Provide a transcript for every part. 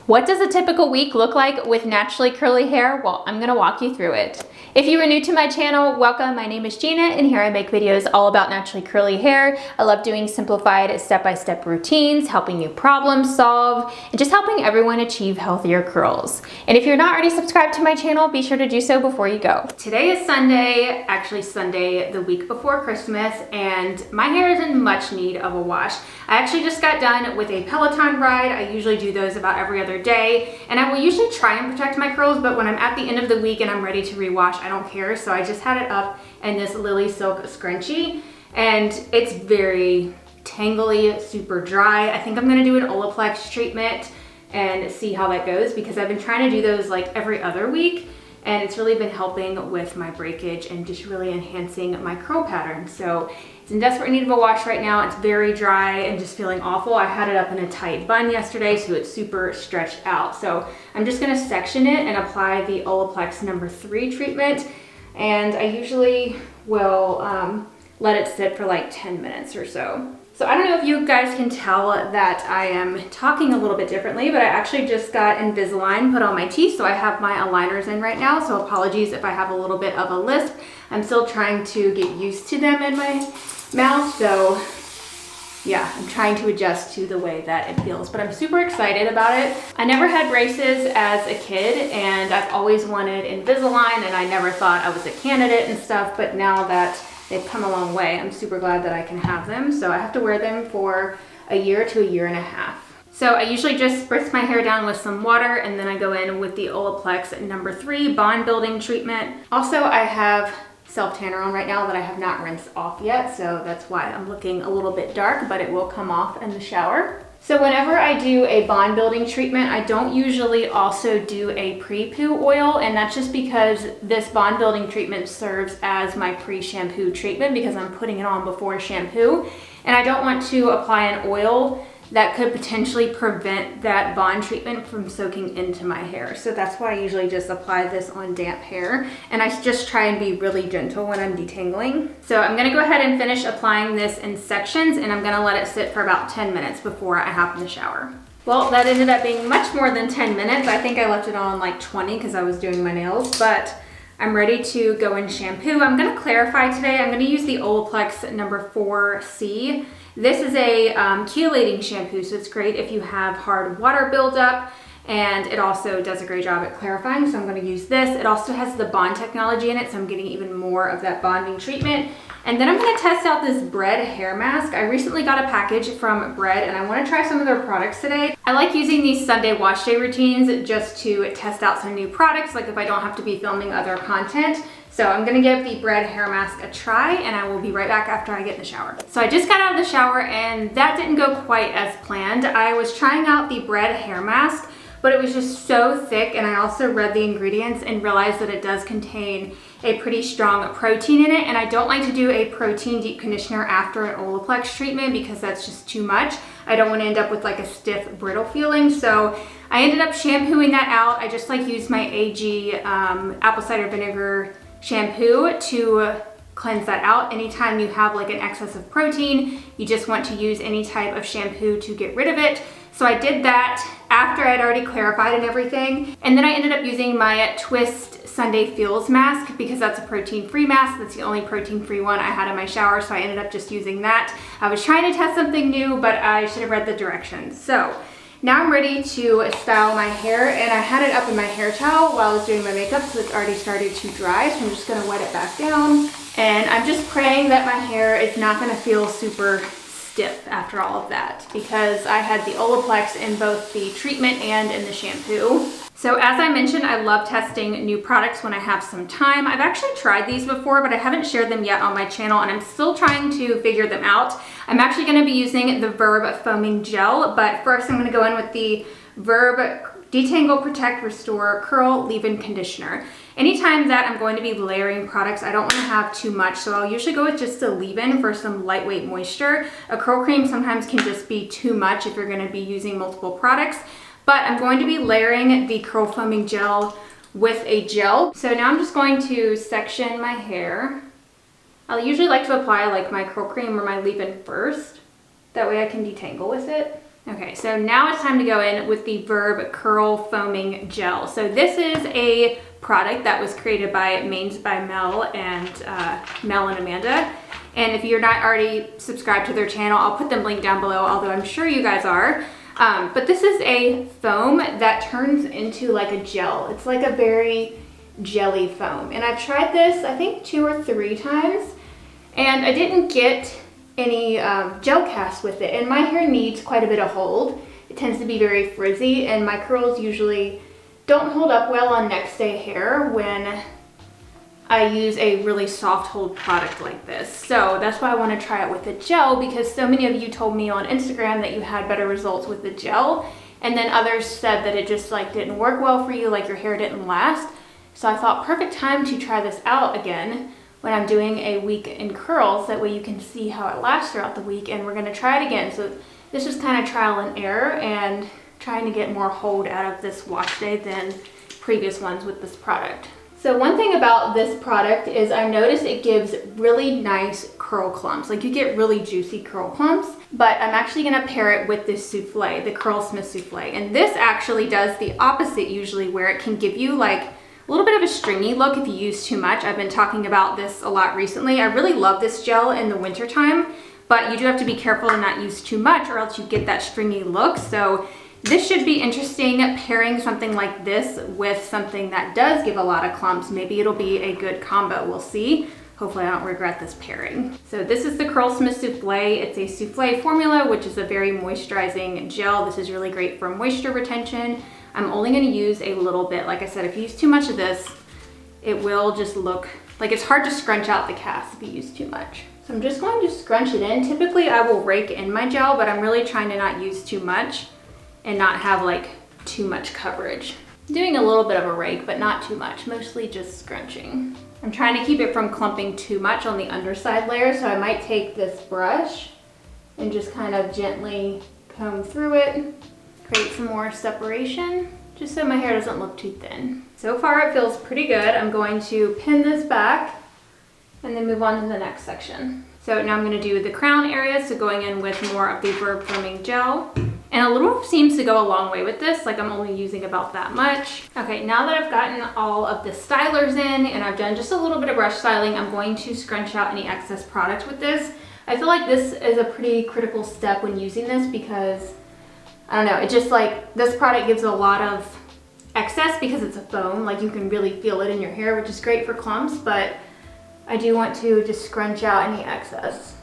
What does a typical week look like with naturally curly hair? Well, I'm gonna walk you through it. If you are new to my channel, welcome. My name is Gina, and here I make videos all about naturally curly hair. I love doing simplified step-by-step routines, helping you problem solve, and just helping everyone achieve healthier curls. And if you're not already subscribed to my channel, be sure to do so before you go. Today is Sunday, actually Sunday the week before Christmas, and my hair is in much need of a wash. I actually just got done with a Peloton ride. I usually do those about every other day, and I will usually try and protect my curls, but when I'm at the end of the week and I'm ready to rewash, I don't care. So I just had it up in this Lily Silk scrunchie, and it's very tangly, super dry. I think I'm gonna do an Olaplex treatment and see how that goes, because I've been trying to do those like every other week, and it's really been helping with my breakage and just really enhancing my curl pattern. So it's in desperate need of a wash right now. It's very dry and just feeling awful. I had it up in a tight bun yesterday, so it's super stretched out. So I'm just gonna section it and apply the Olaplex number 3 treatment. And I usually will let it sit for like 10 minutes or so. So I don't know if you guys can tell that I am talking a little bit differently, but I actually just got Invisalign put on my teeth, so I have my aligners in right now, so apologies if I have a little bit of a lisp. I'm still trying to get used to them in my mouth, so yeah, I'm trying to adjust to the way that it feels, but I'm super excited about it. I never had braces as a kid, and I've always wanted Invisalign, and I never thought I was a candidate and stuff, but now that they've come a long way, I'm super glad that I can have them. So I have to wear them for a year to a year and a half. So I usually just spritz my hair down with some water, and then I go in with the Olaplex number 3 bond building treatment. Also, I have self-tanner on right now that I have not rinsed off yet, so that's why I'm looking a little bit dark, but it will come off in the shower. So whenever I do a bond building treatment, I don't usually also do a pre-poo oil, and that's just because this bond building treatment serves as my pre-shampoo treatment because I'm putting it on before shampoo, and I don't want to apply an oil that could potentially prevent that bond treatment from soaking into my hair. So that's why I usually just apply this on damp hair, and I just try and be really gentle when I'm detangling. So I'm gonna go ahead and finish applying this in sections, and I'm gonna let it sit for about 10 minutes before I hop in the shower. Well, that ended up being much more than 10 minutes. I think I left it on like 20 because I was doing my nails, but I'm ready to go in shampoo. I'm gonna clarify today. I'm gonna use the Olaplex number 4C. This is a chelating shampoo, so it's great if you have hard water buildup, and it also does a great job at clarifying, so I'm gonna use this. It also has the bond technology in it, so I'm getting even more of that bonding treatment. And then I'm gonna test out this Bread hair mask. I recently got a package from Bread, and I wanna try some of their products today. I like using these Sunday wash day routines just to test out some new products, like if I don't have to be filming other content. So I'm gonna give the Bread hair mask a try, and I will be right back after I get in the shower. So I just got out of the shower, and that didn't go quite as planned. I was trying out the Bread hair mask, but it was just so thick, and I also read the ingredients and realized that it does contain a pretty strong protein in it, and I don't like to do a protein deep conditioner after an Olaplex treatment because that's just too much. I don't want to end up with like a stiff, brittle feeling, so I ended up shampooing that out. I just like used my AG apple cider vinegar shampoo to cleanse that out. Anytime you have like an excess of protein, you just want to use any type of shampoo to get rid of it. So I did that after I'd already clarified and everything. And then I ended up using my Twist Sunday Feels mask because that's a protein-free mask. That's the only protein-free one I had in my shower, so I ended up just using that. I was trying to test something new, but I should have read the directions. So now I'm ready to style my hair, and I had it up in my hair towel while I was doing my makeup, so it's already started to dry, so I'm just gonna wet it back down. And I'm just praying that my hair is not gonna feel super stiff after all of that, because I had the Olaplex in both the treatment and in the shampoo. So as I mentioned, I love testing new products when I have some time. I've actually tried these before, but I haven't shared them yet on my channel, and I'm still trying to figure them out. I'm actually gonna be using the Verb Foaming Gel, but first I'm gonna go in with the Verb Detangle, Protect, Restore, Curl, Leave-In Conditioner. Anytime that I'm going to be layering products, I don't want to have too much, so I'll usually go with just a leave-in for some lightweight moisture. A curl cream sometimes can just be too much if you're going to be using multiple products, but I'm going to be layering the Curl Foaming Gel with a gel. So now I'm just going to section my hair. I usually like to apply like my curl cream or my leave-in first. That way I can detangle with it. Okay, so now it's time to go in with the Verb Curl Foaming Gel. So this is a product that was created by Manes by Mel and Amanda. And if you're not already subscribed to their channel, I'll put them linked down below, although I'm sure you guys are. But this is a foam that turns into like a gel. It's like a very jelly foam. And I've tried this, I think 2 or 3 times, and I didn't get any gel cast with it. And my hair needs quite a bit of hold. It tends to be very frizzy, and my curls usually don't hold up well on next day hair when I use a really soft hold product like this. So that's why I want to try it with the gel, because so many of you told me on Instagram that you had better results with the gel, and then others said that it just like didn't work well for you, like your hair didn't last. So I thought perfect time to try this out again when I'm doing a week in curls. That way you can see how it lasts throughout the week, and we're going to try it again. So this is kind of trial and error and trying to get more hold out of this wash day than previous ones with this product. So one thing about this product is I noticed it gives really nice curl clumps. Like you get really juicy curl clumps, but I'm actually gonna pair it with this souffle, the Curlsmith souffle. And this actually does the opposite usually, where it can give you like a little bit of a stringy look if you use too much. I've been talking about this a lot recently. I really love this gel in the winter time, but you do have to be careful to not use too much or else you get that stringy look. So this should be interesting, pairing something like this with something that does give a lot of clumps. Maybe it'll be a good combo, we'll see. Hopefully I don't regret this pairing. So this is the Curlsmith Souffle. It's a souffle formula, which is a very moisturizing gel. This is really great for moisture retention. I'm only gonna use a little bit. Like I said, if you use too much of this, it will just look like it's hard to scrunch out the cast if you use too much. So I'm just going to scrunch it in. Typically I will rake in my gel, but I'm really trying to not use too much and not have like too much coverage. I'm doing a little bit of a rake, but not too much, mostly just scrunching. I'm trying to keep it from clumping too much on the underside layer, so I might take this brush and just kind of gently comb through it, create some more separation, just so my hair doesn't look too thin. So far it feels pretty good. I'm going to pin this back and then move on to the next section. So now I'm gonna do the crown area, so going in with more of the Verb Foaming Gel. And a little seems to go a long way with this, like I'm only using about that much. Okay, now that I've gotten all of the stylers in and I've done just a little bit of brush styling, I'm going to scrunch out any excess product with this. I feel like this is a pretty critical step when using this because, I don't know, it just like, this product gives a lot of excess because it's a foam, like you can really feel it in your hair, which is great for clumps, but I do want to just scrunch out any excess.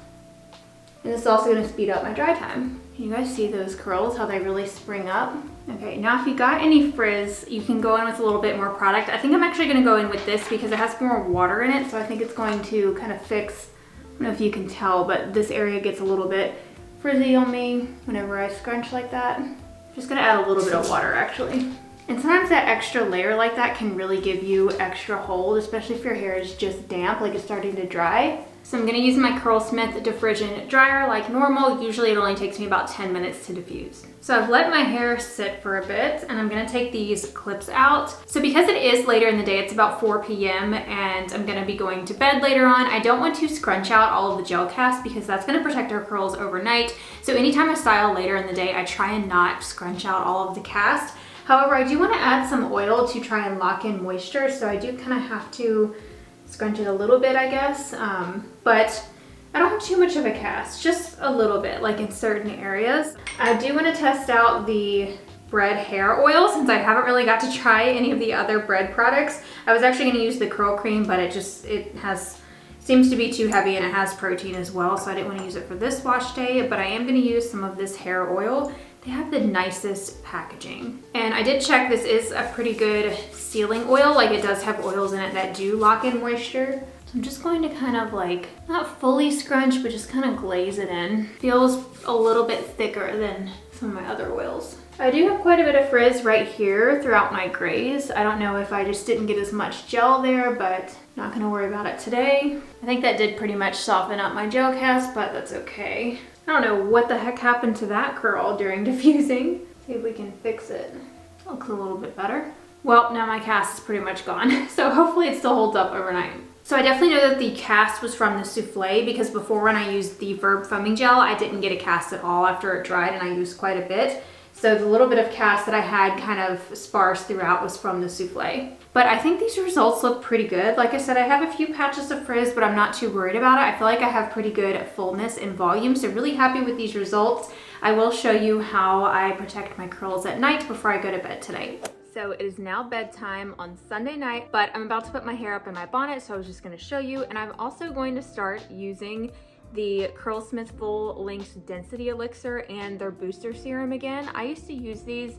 And this is also going to speed up my dry time. Can you guys see those curls, how they really spring up? Okay, now if you got any frizz, you can go in with a little bit more product. I think I'm actually going to go in with this because it has more water in it, so I think it's going to kind of fix, I don't know if you can tell, but this area gets a little bit frizzy on me whenever I scrunch like that. I'm just going to add a little bit of water actually. And sometimes that extra layer like that can really give you extra hold, especially if your hair is just damp, like it's starting to dry. So I'm gonna use my Curlsmith Diffrision dryer like normal. Usually it only takes me about 10 minutes to diffuse. So I've let my hair sit for a bit and I'm gonna take these clips out. So because it is later in the day, it's about 4 p.m. and I'm gonna be going to bed later on, I don't want to scrunch out all of the gel cast because that's gonna protect our curls overnight. So anytime I style later in the day, I try and not scrunch out all of the cast. However, I do want to add some oil to try and lock in moisture, so I do kind of have to scrunch it a little bit, I guess. But I don't have too much of a cast, just a little bit, like in certain areas. I do want to test out the bread hair oil since I haven't really got to try any of the other bread products. I was actually going to use the curl cream, but it seems to be too heavy and it has protein as well, so I didn't want to use it for this wash day, but I am going to use some of this hair oil. They have the nicest packaging. And I did check, this is a pretty good sealing oil, like it does have oils in it that do lock in moisture. So I'm just going to kind of like, not fully scrunch, but just kind of glaze it in. Feels a little bit thicker than some of my other oils. I do have quite a bit of frizz right here throughout my grays. I don't know if I just didn't get as much gel there, but not gonna worry about it today. I think that did pretty much soften up my gel cast, but that's okay. I don't know what the heck happened to that curl during diffusing. See if we can fix it. Looks a little bit better. Well, now my cast is pretty much gone, so hopefully it still holds up overnight. So I definitely know that the cast was from the souffle because before when I used the Verb foaming gel, I didn't get a cast at all after it dried and I used quite a bit. So the little bit of cast that I had kind of sparse throughout was from the souffle. But I think these results look pretty good. Like I said, I have a few patches of frizz, but I'm not too worried about it. I feel like I have pretty good fullness and volume, so really happy with these results. I will show you how I protect my curls at night before I go to bed tonight. So it is now bedtime on Sunday night, but I'm about to put my hair up in my bonnet, so I was just gonna show you. And I'm also going to start using the Curlsmith Full Length Density Elixir and their Booster Serum again. I used to use these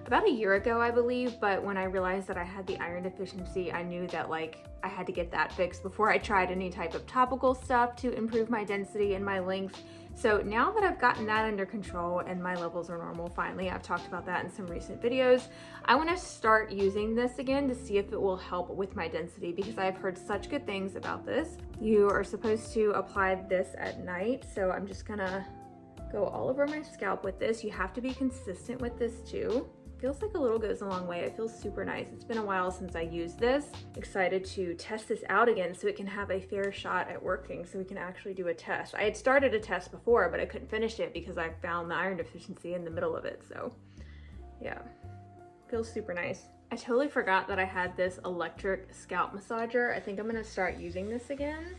about a year ago, I believe, but when I realized that I had the iron deficiency, I knew that like I had to get that fixed before I tried any type of topical stuff to improve my density and my length. So now that I've gotten that under control and my levels are normal finally, I've talked about that in some recent videos, I want to start using this again to see if it will help with my density because I've heard such good things about this. You are supposed to apply this at night, so I'm just gonna go all over my scalp with this. You have to be consistent with this too. Feels like a little goes a long way. It feels super nice. It's been a while since I used this. Excited to test this out again so it can have a fair shot at working, so we can actually do a test. I had started a test before, but I couldn't finish it because I found the iron deficiency in the middle of it. So yeah, feels super nice. I totally forgot that I had this electric scalp massager. I think I'm gonna start using this again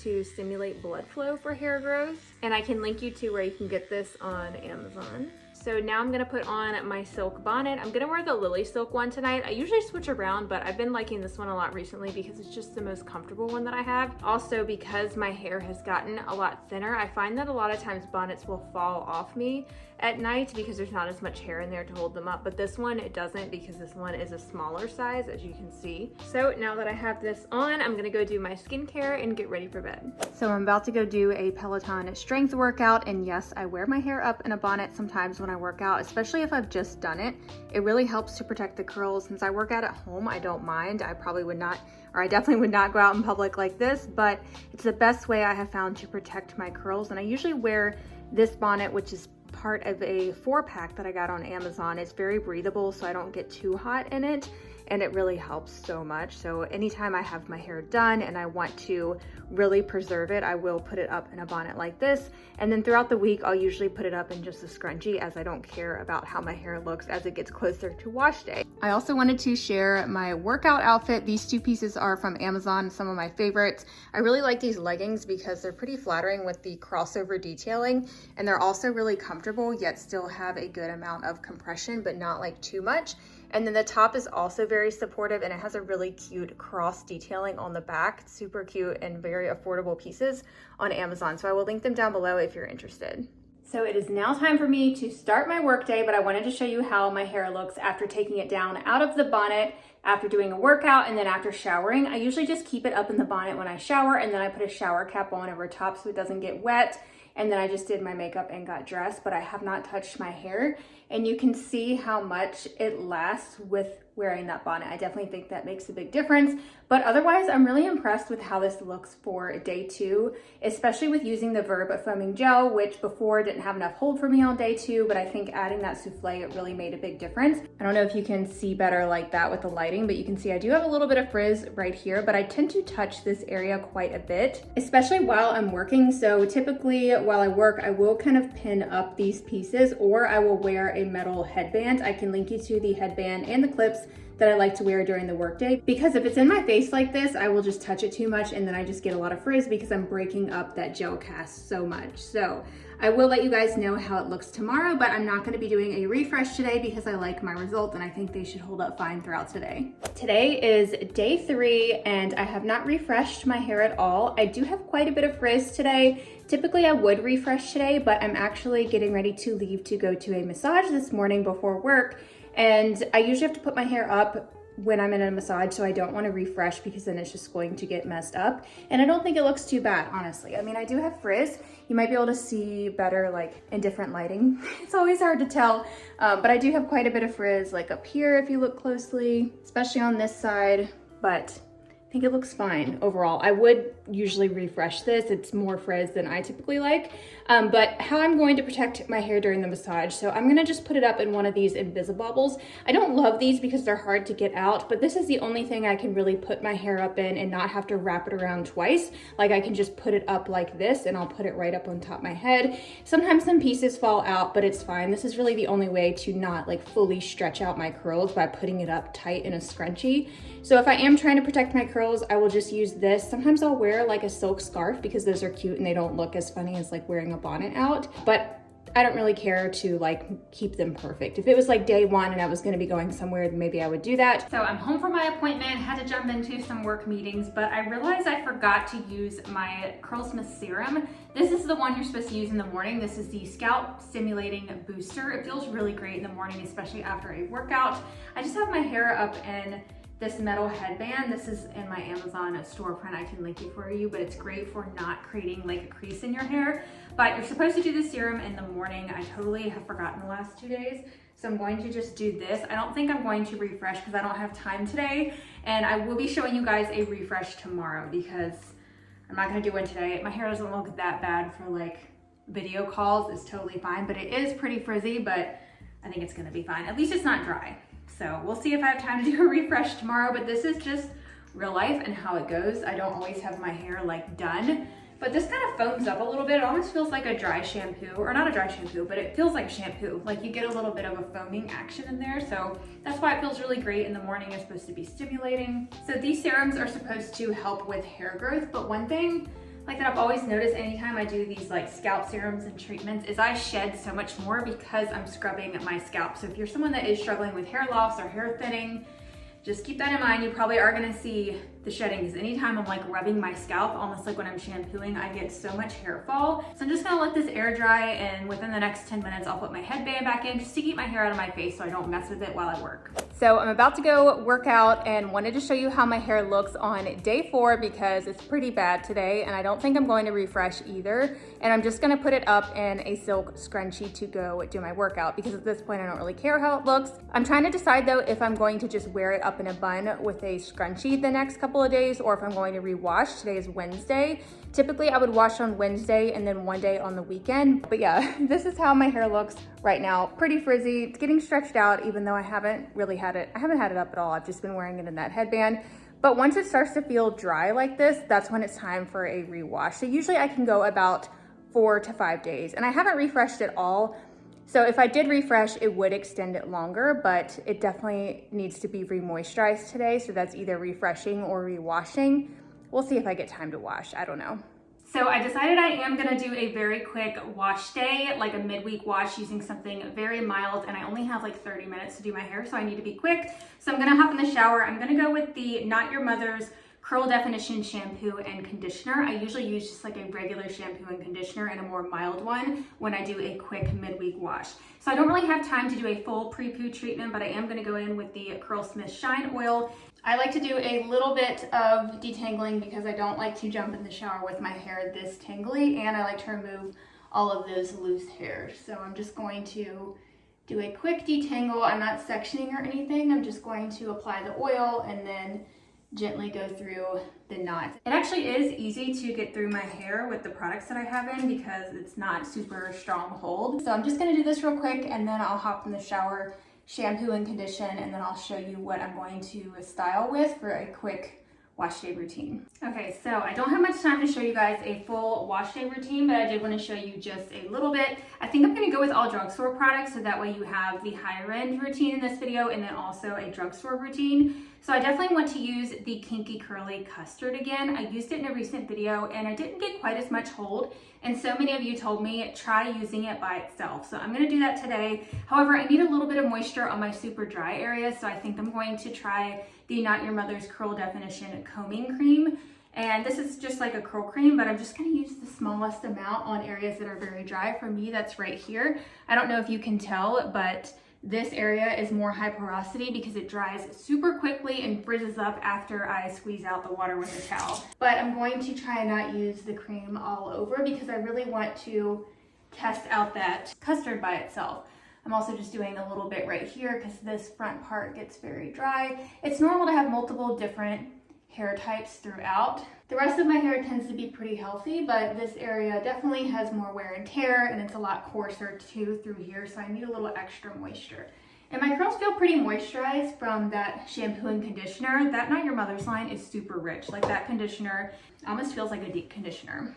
to stimulate blood flow for hair growth. And I can link you to where you can get this on Amazon. So now I'm gonna put on my silk bonnet. I'm gonna wear the Lily Silk one tonight. I usually switch around, but I've been liking this one a lot recently because it's just the most comfortable one that I have. Also, because my hair has gotten a lot thinner, I find that a lot of times bonnets will fall off me at night because there's not as much hair in there to hold them up. But this one, it doesn't because this one is a smaller size, as you can see. So now that I have this on, I'm gonna go do my skincare and get ready for bed. So I'm about to go do a Peloton strength workout. And yes, I wear my hair up in a bonnet sometimes when I work out, especially if I've just done it. It really helps to protect the curls. Since I work out at home, I don't mind. I probably would not, or I definitely would not go out in public like this, but it's the best way I have found to protect my curls. And I usually wear this bonnet, which is part of a 4-pack that I got on Amazon. It's very breathable, so I don't get too hot in it, and it really helps so much. So anytime I have my hair done and I want to really preserve it, I will put it up in a bonnet like this. And then throughout the week, I'll usually put it up in just a scrunchie, as I don't care about how my hair looks as it gets closer to wash day. I also wanted to share my workout outfit. These 2 pieces are from Amazon, some of my favorites. I really like these leggings because they're pretty flattering with the crossover detailing, and they're also really comfortable, yet still have a good amount of compression, but not like too much. And then the top is also very supportive, and it has a really cute cross detailing on the back. It's super cute and very affordable pieces on Amazon. So I will link them down below if you're interested. So it is now time for me to start my workday, but I wanted to show you how my hair looks after taking it down out of the bonnet, after doing a workout, and then after showering. I usually just keep it up in the bonnet when I shower, and then I put a shower cap on over top so it doesn't get wet. And then I just did my makeup and got dressed, but I have not touched my hair. And you can see how much it lasts with wearing that bonnet. I definitely think that makes a big difference. But otherwise, I'm really impressed with how this looks for day 2, especially with using the Verb foaming gel, which before didn't have enough hold for me on day 2, but I think adding that souffle, it really made a big difference. I don't know if you can see better like that with the lighting, but you can see I do have a little bit of frizz right here, but I tend to touch this area quite a bit, especially while I'm working. So typically while I work, I will kind of pin up these pieces, or I will wear a metal headband. I can link you to the headband and the clips that I like to wear during the workday, because if it's in my face like this, I will just touch it too much and then I just get a lot of frizz because I'm breaking up that gel cast so much. So I will let you guys know how it looks tomorrow, but I'm not going to be doing a refresh today because I like my result and I think they should hold up fine throughout today. Today is day 3 and I have not refreshed my hair at all. I do have quite a bit of frizz today. Typically I would refresh today, but I'm actually getting ready to leave to go to a massage this morning before work. And I usually have to put my hair up when I'm in a massage, so I don't want to refresh because then it's just going to get messed up. And I don't think it looks too bad, honestly. I mean, I do have frizz. You might be able to see better like in different lighting. It's always hard to tell, but I do have quite a bit of frizz like up here if you look closely, especially on this side, but think it looks fine overall. I would usually refresh this. It's more frizz than I typically like. But how I'm going to protect my hair during the massage. So I'm gonna just put it up in one of these Invisibobbles. I don't love these because they're hard to get out, but this is the only thing I can really put my hair up in and not have to wrap it around twice. Like I can just put it up like this and I'll put it right up on top of my head. Sometimes some pieces fall out, but it's fine. This is really the only way to not like fully stretch out my curls by putting it up tight in a scrunchie. So if I am trying to protect my curls, I will just use this. Sometimes I'll wear like a silk scarf because those are cute and they don't look as funny as like wearing a bonnet out, but I don't really care to like keep them perfect. If it was like day one and I was gonna be going somewhere, then maybe I would do that. So I'm home from my appointment, had to jump into some work meetings, but I realized I forgot to use my Curlsmith serum. This is the one you're supposed to use in the morning. This is the Scalp Stimulating Booster. It feels really great in the morning, especially after a workout. I just have my hair up in this metal headband. This is in my Amazon storefront. I can link it for you, but it's great for not creating like a crease in your hair. But you're supposed to do the serum in the morning. I totally have forgotten the last 2 days. So I'm going to just do this. I don't think I'm going to refresh because I don't have time today. And I will be showing you guys a refresh tomorrow because I'm not gonna do one today. My hair doesn't look that bad for like video calls. It's totally fine, but it is pretty frizzy, but I think it's gonna be fine. At least it's not dry. So we'll see if I have time to do a refresh tomorrow, but this is just real life and how it goes. I don't always have my hair like done, but this kind of foams up a little bit. It almost feels like a dry shampoo, or not a dry shampoo, but it feels like shampoo. Like you get a little bit of a foaming action in there. So that's why it feels really great in the morning. It's supposed to be stimulating. So these serums are supposed to help with hair growth, but one thing like that I've always noticed anytime I do these like scalp serums and treatments is I shed so much more because I'm scrubbing my scalp. So if you're someone that is struggling with hair loss or hair thinning, just keep that in mind. You probably are gonna see the shedding because anytime I'm like rubbing my scalp, almost like when I'm shampooing, I get so much hair fall. So I'm just gonna let this air dry, and within the next 10 minutes, I'll put my headband back in just to keep my hair out of my face so I don't mess with it while I work. So I'm about to go work out and wanted to show you how my hair looks on day 4 because it's pretty bad today and I don't think I'm going to refresh either. And I'm just gonna put it up in a silk scrunchie to go do my workout because at this point I don't really care how it looks. I'm trying to decide though if I'm going to just wear it up in a bun with a scrunchie the next couple of days or if I'm going to rewash. Today is Wednesday. Typically I would wash on Wednesday and then one day on the weekend. But yeah, this is how my hair looks right now. Pretty frizzy. It's getting stretched out even though I haven't really had it. I haven't had it up at all. I've just been wearing it in that headband. But once it starts to feel dry like this, that's when it's time for a rewash. So usually I can go about 4 to 5 days and I haven't refreshed at all. So if I did refresh, it would extend it longer, but it definitely needs to be re-moisturized today. So that's either refreshing or rewashing. We'll see if I get time to wash. I don't know. So I decided I am gonna do a very quick wash day, like a midweek wash using something very mild, and I only have like 30 minutes to do my hair, so I need to be quick. So I'm gonna hop in the shower. I'm gonna go with the Not Your Mother's Curl Definition shampoo and conditioner. I usually use just like a regular shampoo and conditioner and a more mild one when I do a quick midweek wash. So I don't really have time to do a full pre-poo treatment, but I am gonna go in with the Curlsmith Shine Oil. I like to do a little bit of detangling because I don't like to jump in the shower with my hair this tangly, and I like to remove all of those loose hairs. So I'm just going to do a quick detangle. I'm not sectioning or anything. I'm just going to apply the oil and then gently go through the knots. It actually is easy to get through my hair with the products that I have in because it's not super strong hold. So I'm just gonna do this real quick and then I'll hop in the shower, shampoo and condition, and then I'll show you what I'm going to style with for a quick wash day routine. Okay, so I don't have much time to show you guys a full wash day routine, but I did want to show you just a little bit. I think I'm going to go with all drugstore products so that way you have the higher end routine in this video and then also a drugstore routine. So I definitely want to use the Kinky Curly Custard again. I used it in a recent video and I didn't get quite as much hold. And so many of you told me try using it by itself. So I'm gonna do that today. However, I need a little bit of moisture on my super dry area. So I think I'm going to try the Not Your Mother's Curl Definition Combing Cream. And this is just like a curl cream, but I'm just gonna use the smallest amount on areas that are very dry. For me, that's right here. I don't know if you can tell, but this area is more high porosity because it dries super quickly and frizzes up after I squeeze out the water with a towel. But I'm going to try and not use the cream all over because I really want to test out that custard by itself. I'm also just doing a little bit right here because this front part gets very dry. It's normal to have multiple different hair types throughout. The rest of my hair tends to be pretty healthy, but this area definitely has more wear and tear, and it's a lot coarser too through here, so I need a little extra moisture. And my curls feel pretty moisturized from that shampoo and conditioner. That Not Your Mother's line is super rich. Like, that conditioner almost feels like a deep conditioner.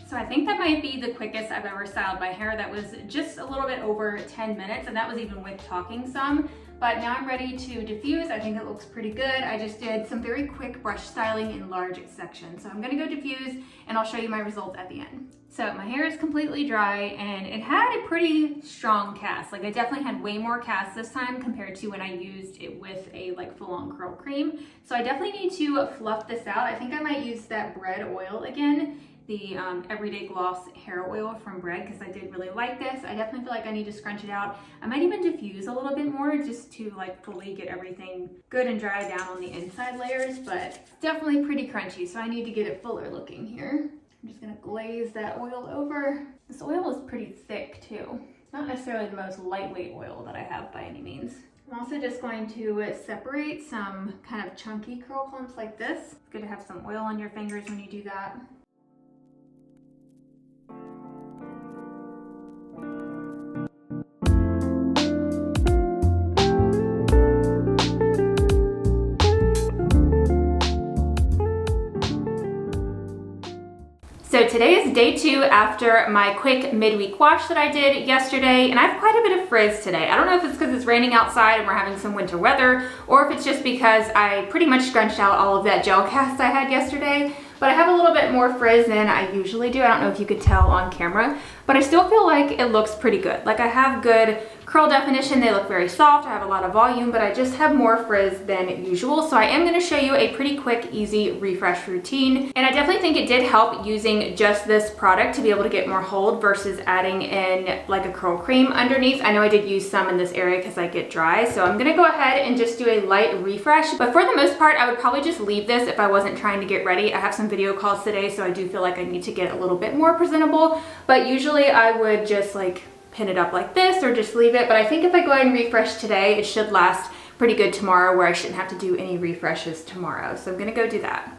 So I think that might be the quickest I've ever styled my hair. That was just a little bit over 10 minutes, and that was even with talking some. But now I'm ready to diffuse. I think it looks pretty good. I just did some very quick brush styling in large sections. So I'm gonna go diffuse, and I'll show you my results at the end. So my hair is completely dry, and it had a pretty strong cast. Like, I definitely had way more cast this time compared to when I used it with a full-on curl cream. So I definitely need to fluff this out. I think I might use that bread oil again, the Everyday Gloss hair oil from Bread, because I did really like this. I definitely feel like I need to scrunch it out. I might even diffuse a little bit more just to fully get everything good and dry down on the inside layers, but it's definitely pretty crunchy, so I need to get it fuller looking here. I'm just gonna glaze that oil over. This oil is pretty thick too. It's not necessarily the most lightweight oil that I have by any means. I'm also just going to separate some kind of chunky curl clumps like this. It's good to have some oil on your fingers when you do that. So today is day 2 after my quick midweek wash that I did yesterday, and I have quite a bit of frizz today. I don't know if it's because it's raining outside and we're having some winter weather, or if it's just because I pretty much scrunched out all of that gel cast I had yesterday, but I have a little bit more frizz than I usually do. I don't know if you could tell on camera, but I still feel like it looks pretty good. Like, I have good curl definition, they look very soft, I have a lot of volume, but I just have more frizz than usual. So I am gonna show you a pretty quick, easy refresh routine. And I definitely think it did help using just this product to be able to get more hold versus adding in a curl cream underneath. I know I did use some in this area because I get dry, so I'm gonna go ahead and just do a light refresh. But for the most part, I would probably just leave this if I wasn't trying to get ready. I have some video calls today, so I do feel like I need to get a little bit more presentable, but usually I would just pin it up like this or just leave it. But I think if I go ahead and refresh today, it should last pretty good tomorrow, where I shouldn't have to do any refreshes tomorrow. So I'm gonna go do that.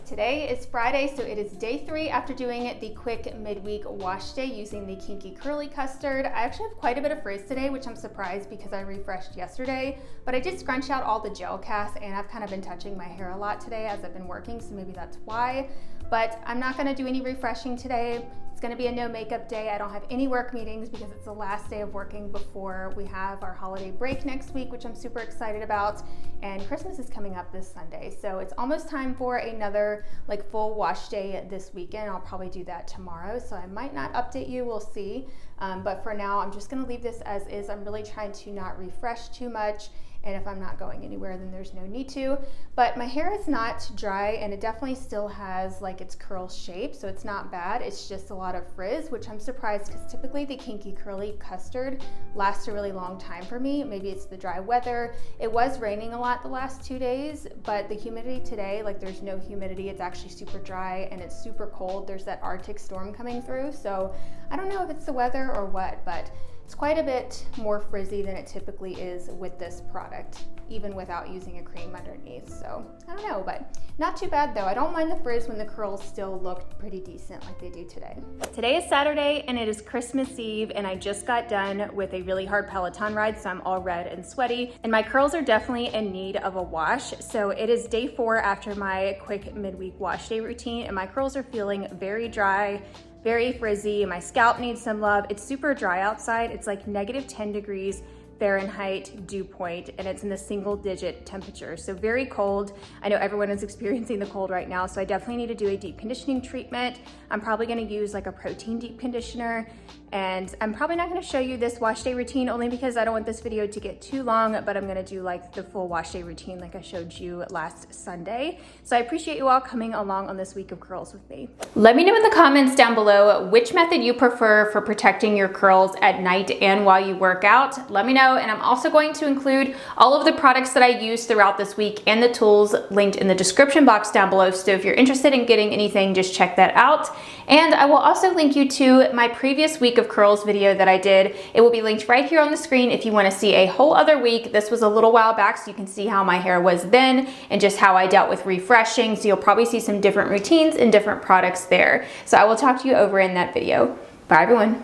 Today is Friday, so it is day 3 after doing the quick midweek wash day using the Kinky Curly Custard. I actually have quite a bit of frizz today, which I'm surprised because I refreshed yesterday, but I did scrunch out all the gel cast, and I've kind of been touching my hair a lot today as I've been working, so maybe that's why. But I'm not gonna do any refreshing today. It's gonna be a no makeup day. I don't have any work meetings because it's the last day of working before we have our holiday break next week, which I'm super excited about. And Christmas is coming up this Sunday. So it's almost time for another full wash day this weekend. I'll probably do that tomorrow. So I might not update you, we'll see. But for now, I'm just gonna leave this as is. I'm really trying to not refresh too much. And if I'm not going anywhere, then there's no need to. But my hair is not dry, and it definitely still has its curl shape, so it's not bad. It's just a lot of frizz, which I'm surprised because typically the Kinky Curly Custard lasts a really long time for me. Maybe it's the dry weather. It was raining a lot the last 2 days, but the humidity today, there's no humidity. It's actually super dry and it's super cold. There's that Arctic storm coming through, so I don't know if it's the weather or what, but it's quite a bit more frizzy than it typically is with this product. even without using a cream underneath. So I don't know, but not too bad though. I don't mind the frizz when the curls still look pretty decent like they do today. Today is Saturday and it is Christmas Eve, and I just got done with a really hard Peloton ride, so I'm all red and sweaty, and my curls are definitely in need of a wash. So it is day 4 after my quick midweek wash day routine, and my curls are feeling very dry, very frizzy. My scalp needs some love. It's super dry outside. It's like -10 degrees Fahrenheit dew point, and it's in the single-digit temperature, so very cold. I know everyone is experiencing the cold right now, so I definitely need to do a deep conditioning treatment. I'm probably going to use like a protein deep conditioner, and I'm probably not going to show you this wash day routine only because I don't want this video to get too long, but I'm going to do like the full wash day routine like I showed you last Sunday. So I appreciate you all coming along on this week of curls with me. Let me know in the comments down below which method you prefer for protecting your curls at night and while you work out. Let me know. And I'm also going to include all of the products that I use throughout this week and the tools linked in the description box down below. So if you're interested in getting anything, just check that out. And I will also link you to my previous week of curls video that I did. It will be linked right here on the screen if you want to see a whole other week. This was a little while back, so you can see how my hair was then and just how I dealt with refreshing. So you'll probably see some different routines and different products there. So I will talk to you over in that video. Bye everyone.